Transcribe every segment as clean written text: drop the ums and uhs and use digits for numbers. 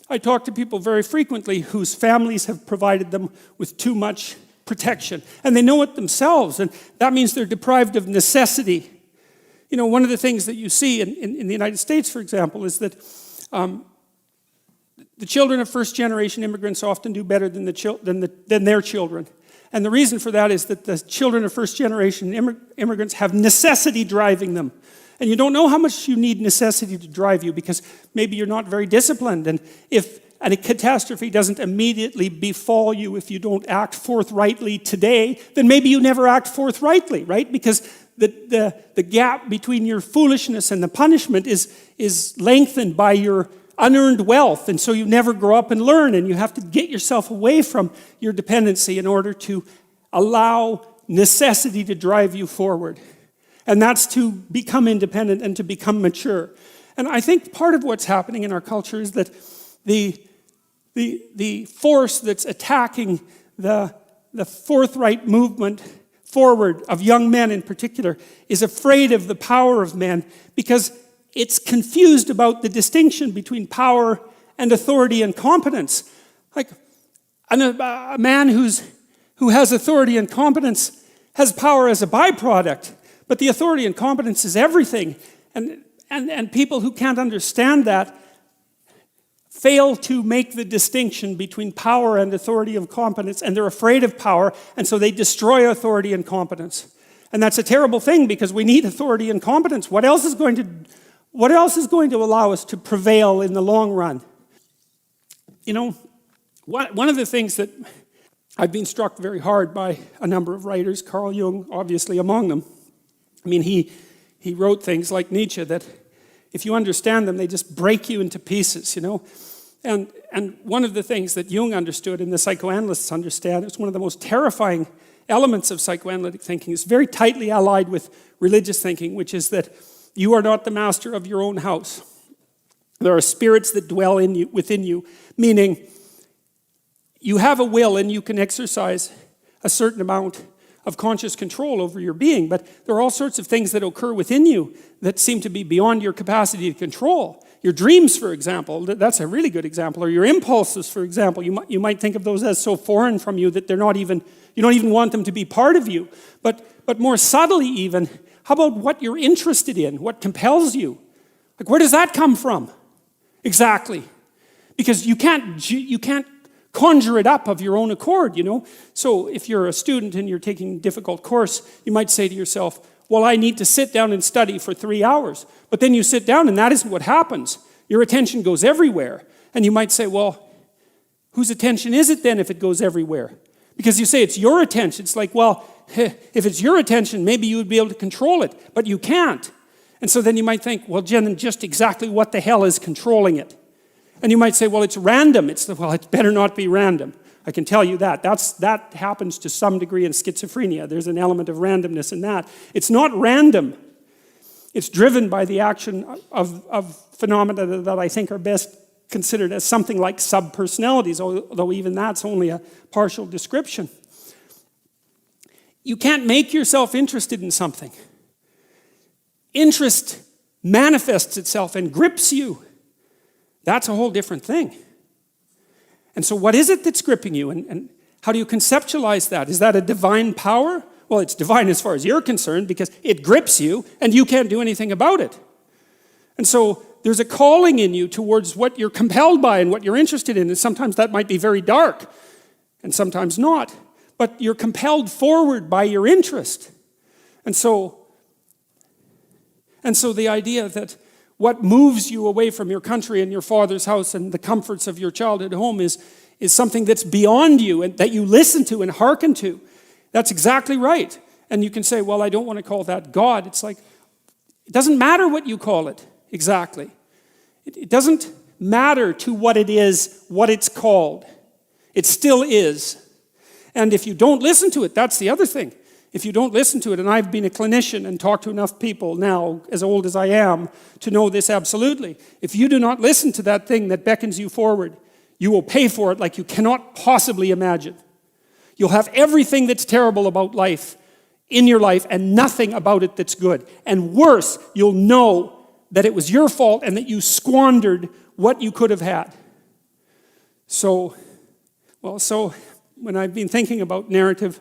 I talk to people very frequently whose families have provided them with too much protection. And they know it themselves, and that means they're deprived of necessity. You know, one of the things that you see in the United States, for example, is that the children of first-generation immigrants often do better than their children. And the reason for that is that the children of first-generation immigrants have necessity driving them. And you don't know how much you need necessity to drive you because maybe you're not very disciplined. And if a catastrophe doesn't immediately befall you if you don't act forthrightly today, then maybe you never act forthrightly, right? Because the gap between your foolishness and the punishment is lengthened by your unearned wealth. And so you never grow up and learn, and you have to get yourself away from your dependency in order to allow necessity to drive you forward. And that's to become independent and to become mature. And I think part of what's happening in our culture is that the force that's attacking the forthright movement forward of young men in particular is afraid of the power of men because it's confused about the distinction between power and authority and competence. Like a man who has authority and competence has power as a byproduct. But the authority and competence is everything. And people who can't understand that fail to make the distinction between power and authority and competence, and they're afraid of power, and so they destroy authority and competence. And that's a terrible thing because we need authority and competence. What else is going to allow us to prevail in the long run? You know, one of the things that I've been struck very hard by a number of writers, Carl Jung obviously among them. I mean, he wrote things like Nietzsche that if you understand them, they just break you into pieces, you know. And one of the things that Jung understood and the psychoanalysts understand, it's one of the most terrifying elements of psychoanalytic thinking. It's very tightly allied with religious thinking, which is that you are not the master of your own house. There are spirits that dwell within you, meaning you have a will and you can exercise a certain amount of conscious control over your being, but there are all sorts of things that occur within you that seem to be beyond your capacity to control. Your dreams, for example, that's a really good example, or your impulses, for example. You might think of those as so foreign from you that you don't even want them to be part of you. But more subtly even, how about what you're interested in, what compels you? Like, where does that come from? Exactly. Because you can't conjure it up of your own accord, you know. So if you're a student and you're taking a difficult course, you might say to yourself, well, I need to sit down and study for 3 hours. But then you sit down and that isn't what happens. Your attention goes everywhere. And you might say, well, whose attention is it then if it goes everywhere? Because you say it's your attention. It's like, well, if it's your attention, maybe you would be able to control it, but you can't. And so then you might think, well, Jen, just exactly what the hell is controlling it? And you might say, well, it's random. Well, it better not be random. I can tell you that. That happens to some degree in schizophrenia. There's an element of randomness in that. It's not random. It's driven by the action of phenomena that I think are best considered as something like subpersonalities, although even that's only a partial description. You can't make yourself interested in something. Interest manifests itself and grips you. That's a whole different thing. And so what is it that's gripping you? And how do you conceptualize that? Is that a divine power? Well, it's divine as far as you're concerned because it grips you and you can't do anything about it. And so there's a calling in you towards what you're compelled by and what you're interested in. And sometimes that might be very dark and sometimes not. But you're compelled forward by your interest. And so the idea that what moves you away from your country and your father's house and the comforts of your childhood home is something that's beyond you and that you listen to and hearken to. That's exactly right. And you can say, well, I don't want to call that God. It's like, it doesn't matter what you call it exactly. It doesn't matter to what it is, what it's called. It still is. And if you don't listen to it, that's the other thing. If you don't listen to it, and I've been a clinician and talked to enough people now, as old as I am, to know this absolutely. If you do not listen to that thing that beckons you forward, you will pay for it like you cannot possibly imagine. You'll have everything that's terrible about life in your life and nothing about it that's good. And worse, you'll know that it was your fault and that you squandered what you could have had. So when I've been thinking about narrative,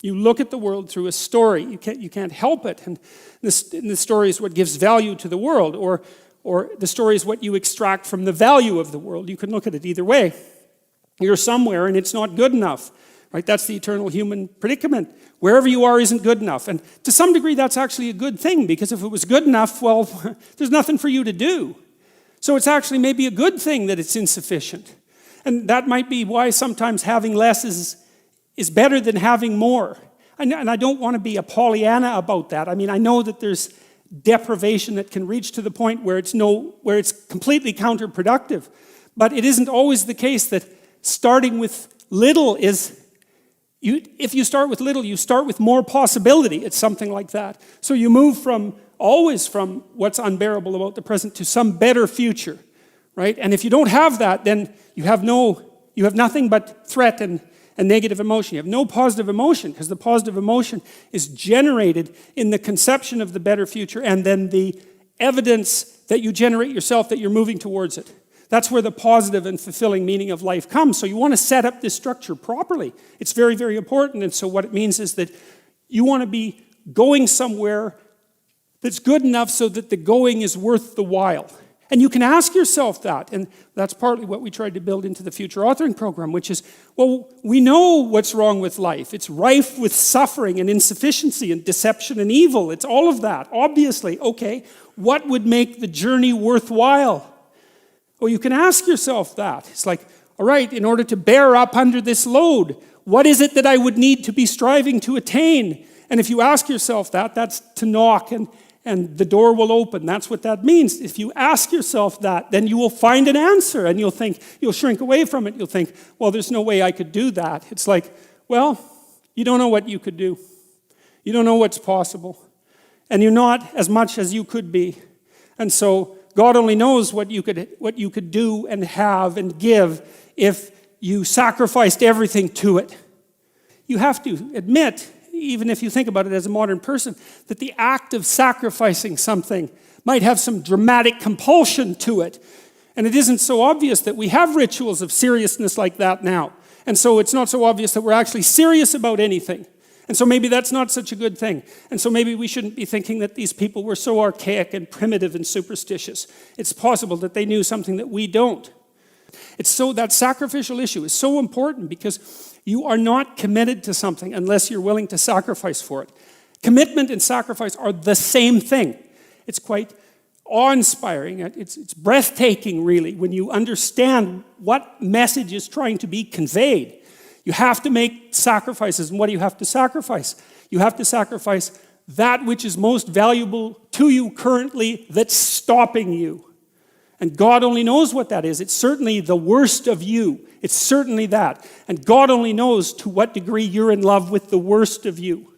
you look at the world through a story. You can't help it. And the story is what gives value to the world, or the story is what you extract from the value of the world. You can look at it either way. You're somewhere and it's not good enough. Right? That's the eternal human predicament. Wherever you are isn't good enough. And to some degree, that's actually a good thing, because if it was good enough, well, there's nothing for you to do. So it's actually maybe a good thing that it's insufficient. And that might be why sometimes having less is better than having more. And I don't want to be a Pollyanna about that. I mean, I know that there's deprivation that can reach to the point where it's completely counterproductive. But it isn't always the case that starting with little is... if you start with little, you start with more possibility. It's something like that. So you move always from what's unbearable about the present to some better future, right? And if you don't have that, then you have nothing but threat and negative emotion. You have no positive emotion, because the positive emotion is generated in the conception of the better future and then the evidence that you generate yourself that you're moving towards it. That's where the positive and fulfilling meaning of life comes. So you want to set up this structure properly. It's very, very important. And so what it means is that you want to be going somewhere that's good enough so that the going is worth the while. And you can ask yourself that. And that's partly what we tried to build into the future authoring program, which is, well, we know what's wrong with life. It's rife with suffering and insufficiency and deception and evil. It's all of that, obviously. Okay, what would make the journey worthwhile? Well, you can ask yourself that. It's like, all right, in order to bear up under this load, what is it that I would need to be striving to attain? And if you ask yourself that, that's to knock and the door will open. That's what that means. If you ask yourself that, then you will find an answer and you'll shrink away from it. You'll think, well, there's no way I could do that. It's like, well, you don't know what you could do. You don't know what's possible. And you're not as much as you could be. And so God only knows what you could do and have and give if you sacrificed everything to it. You have to admit, even if you think about it as a modern person, that the act of sacrificing something might have some dramatic compulsion to it. And it isn't so obvious that we have rituals of seriousness like that now. And so it's not so obvious that we're actually serious about anything. And so maybe that's not such a good thing. And so maybe we shouldn't be thinking that these people were so archaic and primitive and superstitious. It's possible that they knew something that we don't. That sacrificial issue is so important, because you are not committed to something unless you're willing to sacrifice for it. Commitment and sacrifice are the same thing. It's quite awe-inspiring. It's breathtaking, really, when you understand what message is trying to be conveyed. You have to make sacrifices. And what do you have to sacrifice? You have to sacrifice that which is most valuable to you currently that's stopping you. And God only knows what that is. It's certainly the worst of you. It's certainly that. And God only knows to what degree you're in love with the worst of you.